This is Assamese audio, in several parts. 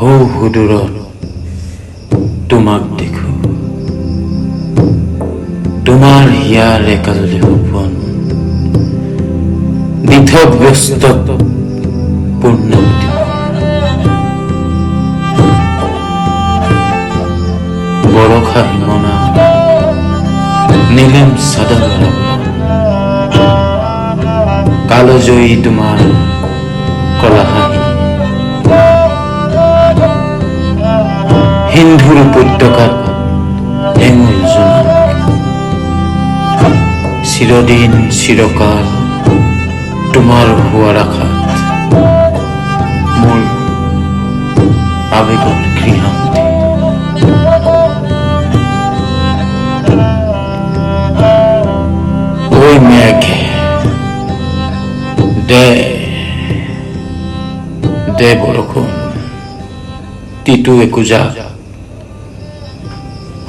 সুদূৰত তোমাক দেখো, তোমাৰ হিয়াৰ একাজলি সপোন দিঠগ্ৰস্ত পূৰ্ণমতি বৰষা হিমনা নীলিম চাদৰ কালজয়ী তোমাৰ কলাহাঁহি সিন্ধুৰ উপত্যকাত হেঙুল জোনাক চিৰদিন চিৰকাল তোমাৰ হোৱাৰ আশাত মোৰ আবেগত গৃহান্তি ঐ মেঘে দে বৰষুণ তিতো একোজা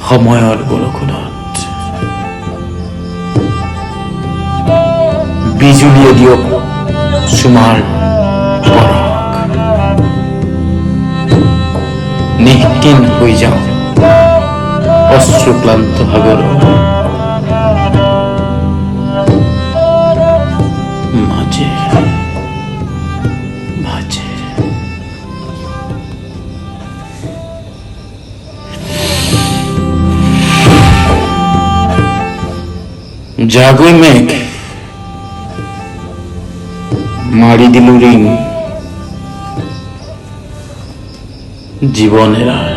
সময়ৰ বৰষুণত বিজুলীয়ে দিয়ক চুমাৰ পৰশ নিঃকিন হৈ যাওঁ অশ্ৰুক্লান্ত সাগৰৰ মাজে মাজে জাগৈ মেঘ মাৰি দিলো ৰিং জীৱন এৰাৰ